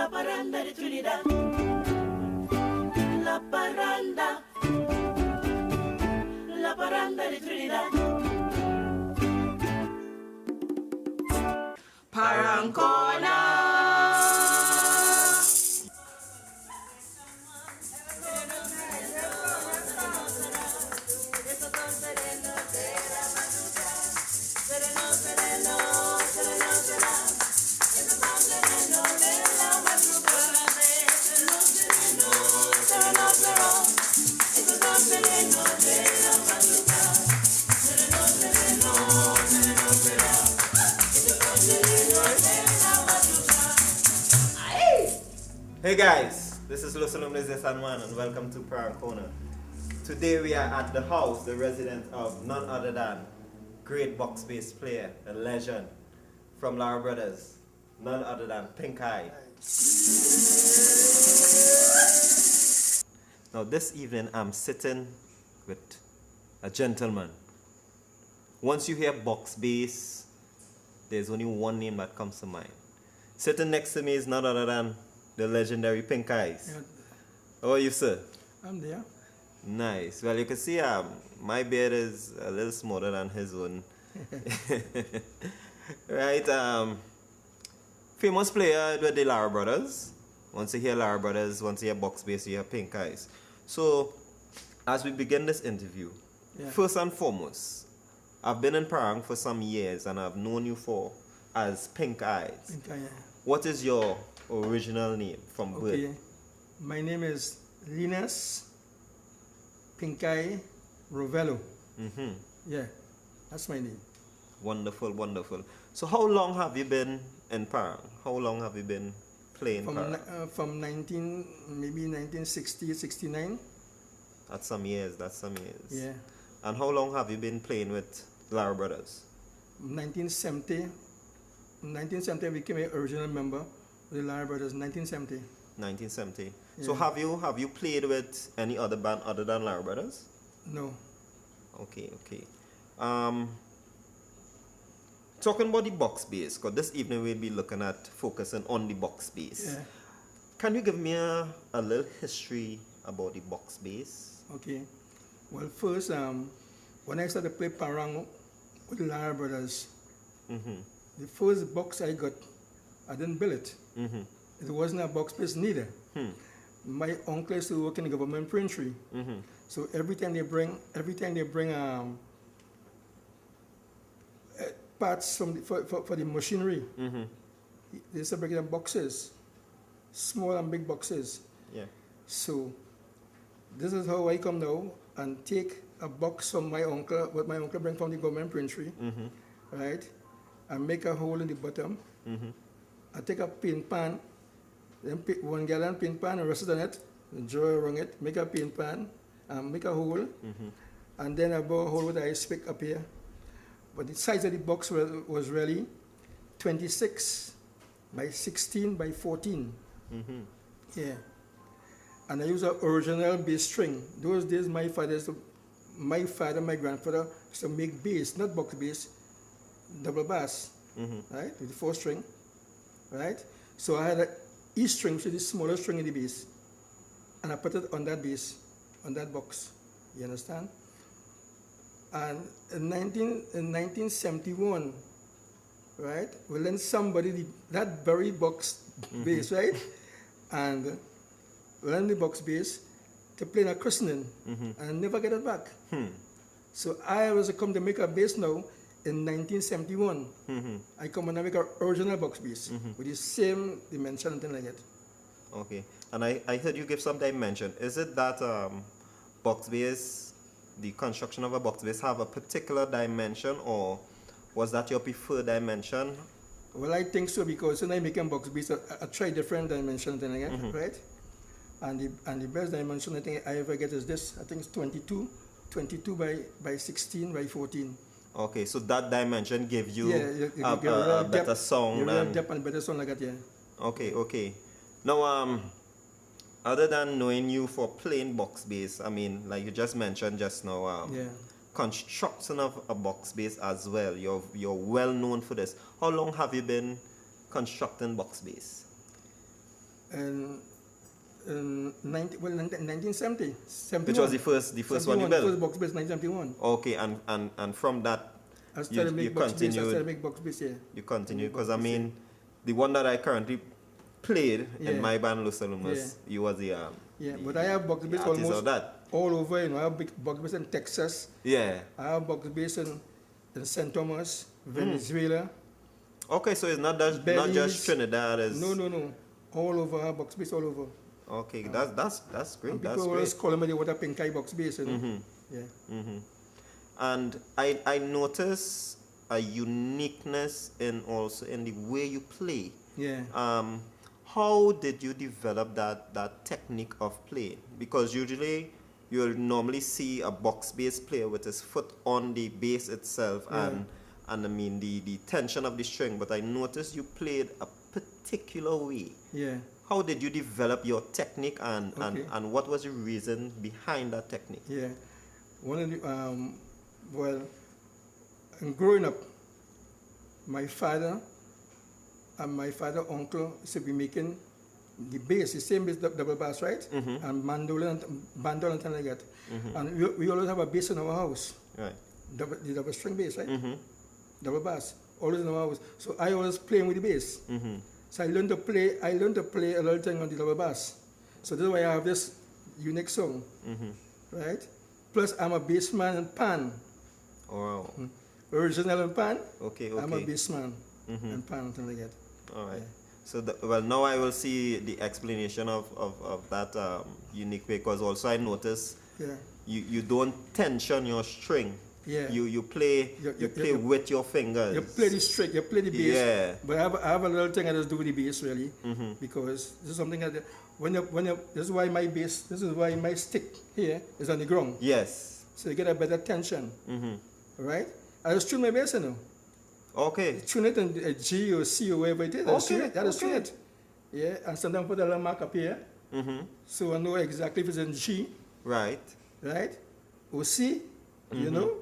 La paranda de Trinidad. La paranda. La paranda de Trinidad. Parancona. Hey guys, this is Los Alumnos de San Juan and welcome to Parancona. Today we are at the house, the residence of none other than great BoXBass player, a legend from Lara Brothers, none other than PINKEYE. Now this evening I'm sitting with a gentleman. Once you hear BoXBass, there's only one name that comes to mind. Sitting next to me is none other than the legendary PINKEYE. Yeah. How are you, sir? I'm there. Nice. Well, you can see my beard is a little smaller than his own. Right. Famous player with the Lara Brothers. Once you hear Lara Brothers, once you hear BoXBass, you hear PINKEYE. So, as we begin this interview, first and foremost, I've been in Parang for some years and I've known you as PINKEYE. PINKEYE. What is your original name from birth? Okay. My name is Linus PINKEYE Rovello. Yeah, that's my name. Wonderful, wonderful. So how long have you been in Parang? How long have you been playing Parang? From maybe 1960, 69. That's some years, Yeah. And how long have you been playing with Lara Brothers? 1970 I became an original member of the Lara Brothers, 1970. 1970. Yeah. So have you played with any other band other than Lara Brothers? No. Okay. Talking about the BoXBass, because this evening we'll be looking at focusing on the BoXBass. Yeah. Can you give me a little history about the BoXBass? Okay. Well, first, when I started to play Parang with the Lara Brothers, the first box I got, I didn't build it. It wasn't a BoXBass neither. My uncle used to work in the government printery. So every time they bring parts for the machinery, they used to bring them boxes, small and big boxes. Yeah. So this is how I come now and take a box from my uncle, what my uncle bring from the government printery, right? And make a hole in the bottom. I take a pin pan, then pick 1 gallon pin pan and rest it on it, and draw around it, make a pin pan, and make a hole, and then I bore a hole with ice pick up here. But the size of the box was really 26 by 16 by 14. Yeah. And I use an original bass string. Those days my my grandfather used to make bass, not BoXBass, double bass, right, with the 4 string, right? So I had an E string, which is the smallest string in the bass, and I put it on that bass, on that box. You understand? And in 1971, right, we lent somebody that very box bass, right, and learned the BoXBass to play in a christening, and never get it back. So I was come to make a bass now. In 1971, I come and I make an original BoXBass with the same dimension and thing like that. Okay, and I heard you give some dimension. Is it that BoXBass, the construction of a BoXBass, have a particular dimension, or was that your preferred dimension? Well, I think so, because when I make a BoXBass, I try different dimensions and thing like that, right? And the best dimension I think I ever get is this. I think it's 22 by 16 by 14. Okay, so that dimension gives you a better depth, sound. Depth and better sound like that, yeah. Okay. Now, other than knowing you for playing BoXBass, I mean, like you just mentioned just now, construction of a BoXBass as well. You're well known for this. How long have you been constructing BoXBass? And 1970, Which was the first one you built? The first BoXBass 1971. Okay, and from that I started you make BoXBass. I continued. started make BoXBass, yeah. You continued because I mean, the one that I currently played in my band Los Alumnos, you was the but I have BoXBass almost that. all over. You know, I have BoXBass in Texas. Yeah. I have BoXBass in St. Thomas, Venezuela. Okay, so it's not just Trinidad. It's No. All over. I have BoXBass all over. Okay, that's great. And That's people always great. call me what a PINKEYE BoXBass, you know. And I notice a uniqueness in the way you play. Yeah. How did you develop that technique of play? Because usually you'll normally see a BoXBass player with his foot on the bass itself and I mean the tension of the string, but I noticed you played a particular way. Yeah. How did you develop your technique and what was the reason behind that technique? Yeah. One of the well, growing up, my father and my uncle used to be making the bass, the same bass, double bass, right? And mandolin and things like that. And we always have a bass in our house. Right. The double string bass, right? Double bass, always in our house. So I always playing with the bass. So I learned to play a little thing on the double bass. So this is why I have this unique song, right? Plus I'm a bass man in pan. Oh, wow. Original in pan. Okay. I'm a bass man in pan, something like that. All right. So well, now I will see the explanation of that unique way, because also I notice you don't tension your string. Yeah. You play with your fingers. You play the string, you play the bass. Yeah. But I have a little thing I just do with the bass really, because this is something that this is why my stick here is on the ground. Yes. So you get a better tension. Right? I just tune my bass, you know. Okay. Tune it in a G or C or wherever it is. I just tune it. Yeah. And sometimes put a little mark up here. So I know exactly if it's in G. Right. Right? Or C. You know?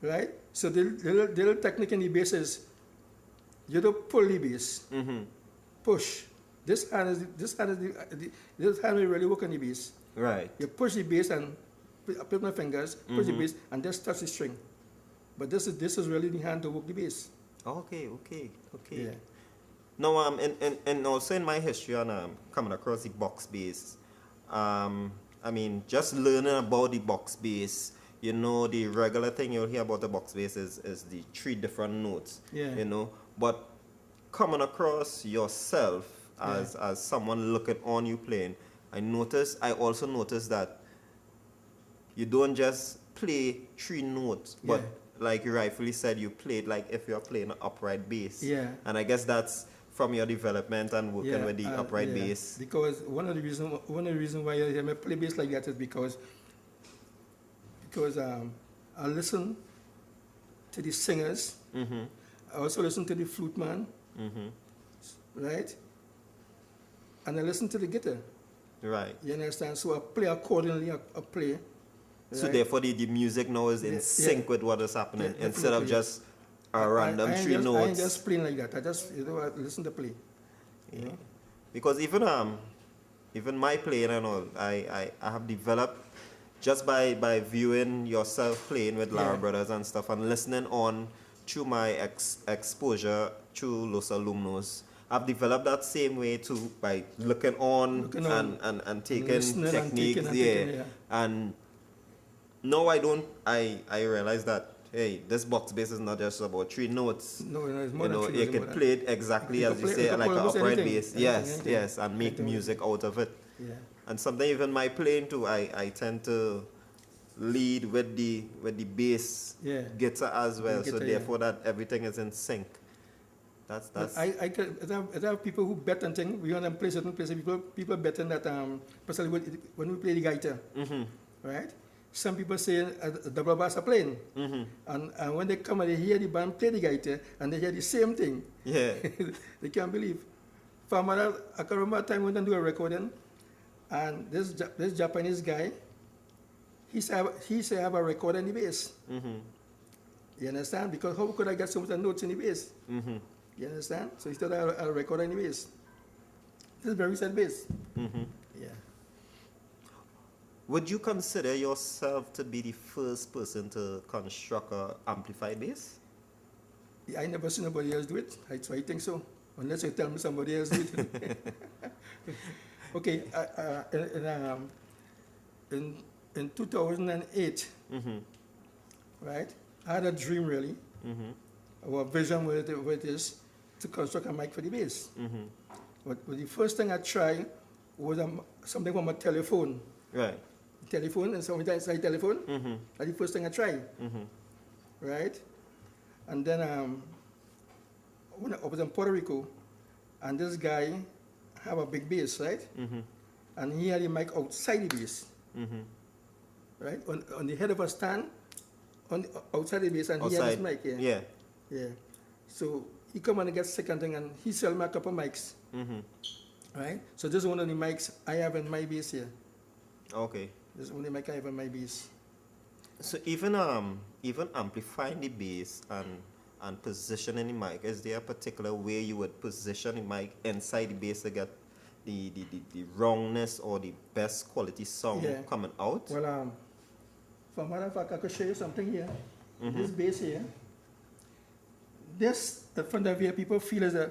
Right? So the little technique in the bass is you don't pull the bass. Push. This hand will really work on the bass. Right. You push the bass and put my fingers, push the bass, and just touch the string. But this is really the hand to work the bass. Okay. Yeah. Now, and also in my history and coming across the BoXBass, I mean, just learning about the BoXBass, you know, the regular thing you'll hear about the BoXBass is the 3 different notes. Yeah. You know, but coming across yourself as someone looking on you playing, I also noticed that you don't just play 3 notes, but like you rightfully said, you played like if you're playing an upright bass. Yeah. And I guess that's from your development and working with the upright bass. Because one of the reasons why I hear me play bass like that is because I listen to the singers. I also listen to the flute man. Right? And I listen to the guitar. Right. You understand? So I play accordingly. I play. So right? therefore the music now is in sync with what is happening instead of just a random 3 notes. I ain't just playing like that. I just I listen to play. You know? Because even my playing and all, I have developed just by viewing yourself playing with Lara Brothers and stuff and listening on through my exposure through Los Alumnos. I've developed that same way too by looking on and taking techniques. And now I realize that this BoXBass is not just about 3 notes. No, it's more you know, than 3 you notes. can play it exactly as you say, like an upright bass. Yes, and make music out of it. Yeah. And sometimes even my playing too, I tend to lead with the bass guitar as well. So therefore that everything is in sync. That's I have people who bet on things. We want to play certain places. People bet on that, especially when we play the guitar. Right? Some people say a double bass are playing. And when they come and they hear the band play the guitar and they hear the same thing, they can't believe. I can remember a time when I do a recording, and this Japanese guy, he said I have a record in the bass. You understand? Because how could I get so many notes in the bass? You understand? So he said I have a record in the bass. This is very sad bass. Yeah. Would you consider yourself to be the first person to construct a amplified bass? I never seen nobody else do it. So I think so. Unless you tell me somebody else did it. Okay. In 2008, right? I had a dream really. Our vision with it is to construct a mic for the bass. But the first thing I tried was something from a telephone. Right. Telephone, and something inside telephone. That's the first thing I tried. Right? And then when I was in Puerto Rico, and this guy have a big bass, right? And he had a mic outside the bass. Right? On the head of a stand, outside the bass, and he had his mic. Yeah. So he come and get second thing, and he sell me a couple mics. Right? So this is one of the mics I have in my bass here. Okay. This is one of the mic I have in my bass. So even amplifying the bass and positioning the mic, is there a particular way you would position the mic inside the bass to get the wrongness or the best quality sound coming out? Well, for matter of fact, I could show you something here. This bass here. This, the front of here, people feel as a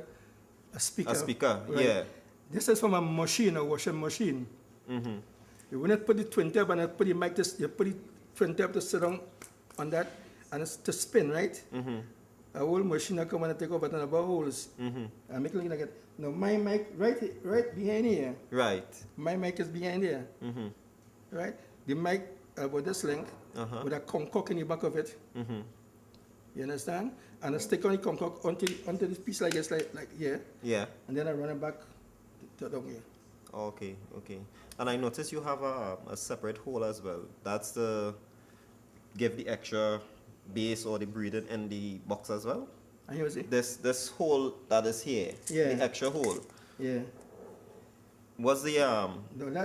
speaker. A speaker, right? yeah. This is from a machine, a washing machine. You will not put the twin tab and put the mic, you put the twin tab to sit down on that and it's to spin, right? A whole machine will come and take over and about holes. And make it like that. Now my mic right behind here. Right. My mic is behind here. Right? The mic about this length with a concoct in the back of it. You understand? And I stick on the concoct onto this piece like this, like here. Yeah. And then I run it back to down here. Okay. And I noticed you have a separate hole as well. That's to give the extra bass or the breathing in the box as well. And you see? This hole that is here, the extra hole. Yeah. What's the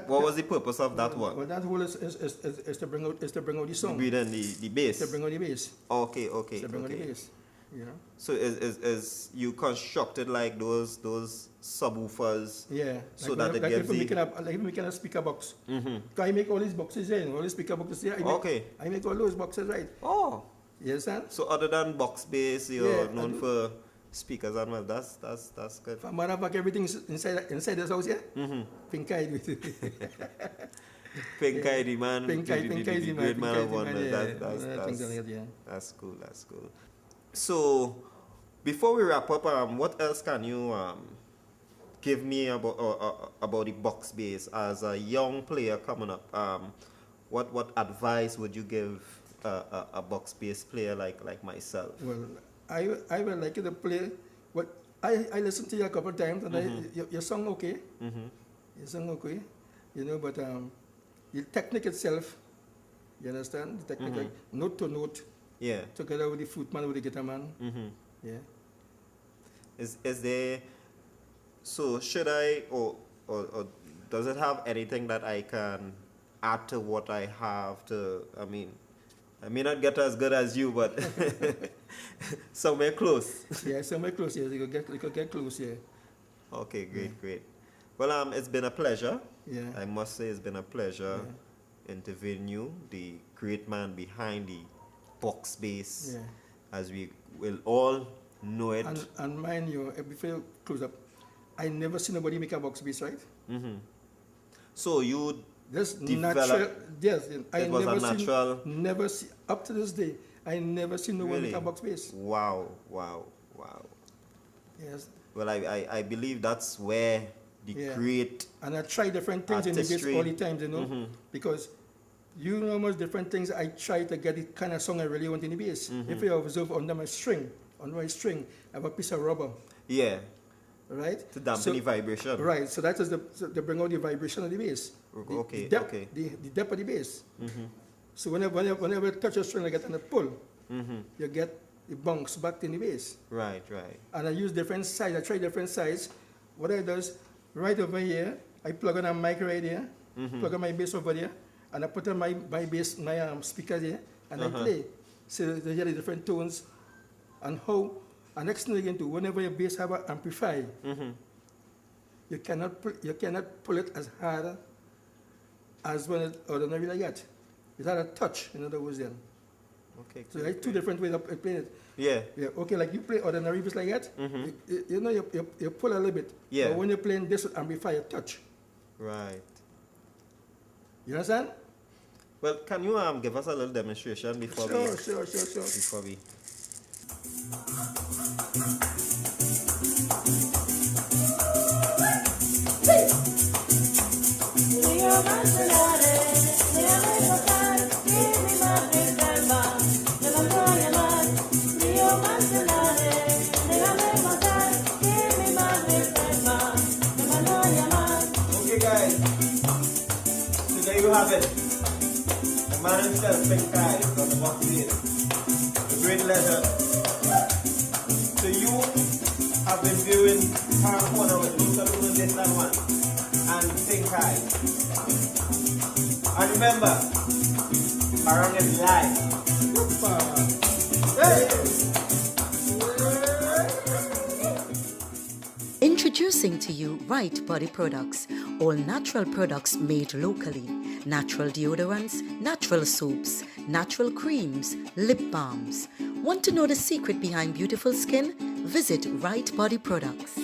what was the purpose of that one? Well, that hole is to bring out the song. Breathing the bass. To bring out the bass. Okay. To bring out the bass. You know. So is you constructed like those subwoofers? Yeah. So that it gives like making a speaker box. Because I make all these boxes here, all these speaker boxes here. I make all those boxes, right? Oh. You understand? So other than BoXBass, you're known for speakers and well. That's good. For matter of fact, everything inside this house here. PINKEYE. PINKEYE, the man. PINKEYE, the great man of wonder. That's cool. So, before we wrap up, what else can you give me about the BoXBass as a young player coming up? What advice would you give a BoXBass player like myself? Well, I would like you to play. What I listened to you a couple of times, and your song okay. Your song okay, you know, but the technique itself, you understand? The technique, like note to note. Yeah. Together with the flute man, with the guitar man. Yeah. Is there? So should I or does it have anything that I can add to what I have to? I mean, I may not get as good as you, but somewhere close. Yeah, somewhere close. Yeah, you could get close. Yeah. Okay, great. Well, it's been a pleasure. Yeah. I must say it's been a pleasure interviewing you, the great man behind the BoXBass, as we will all know it. And mind you, before you close up, I never seen nobody make a BoXBass, right? So you this developed, natural, yes, I it was never a natural. Never see up to this day. I never seen no one make a BoXBass. Wow. Yes. Well, I believe that's where the great. And I try different things artistry. in the bass all the time, you know, because you know much different things. I try to get the kind of song I really want in the bass. If you observe under my string, I have a piece of rubber. Yeah. Right? To dampen the vibration. Right. So that is to bring out the vibration of the bass. Okay. The depth of the bass. So whenever you touch a string like that and a pull, you get the bounce back in the bass. Right. And I use different size. I try different size. What I do is, right over here, I plug on a mic right here, plug on my bass over there, and I put on my bass, my speaker there, and I play. So they hear the different tones and how. And next thing again too, whenever your bass have an amplifier, you cannot pull it as hard as when it's ordinary like that. It's had a touch, in other words then. Okay. So there are two different ways of playing it. Yeah. Yeah. Okay, like you play ordinary bass like that, you pull a little bit. Yeah. But when you're playing this with amplifier, touch. Right. You understand? Well, can you give us a little demonstration before we... Sure. Before we... Okay guys, so there you have it. The man himself, PINKEYE, on the BoXBass. A great pleasure. So you have been viewing Parang Corner with both Alumnos this and one and PINKEYE. And remember, Parang is live. Introducing to you Right Body Products, all natural products made locally. Natural deodorants, natural soaps, natural creams, lip balms. Want to know the secret behind beautiful skin? Visit Right Body Products.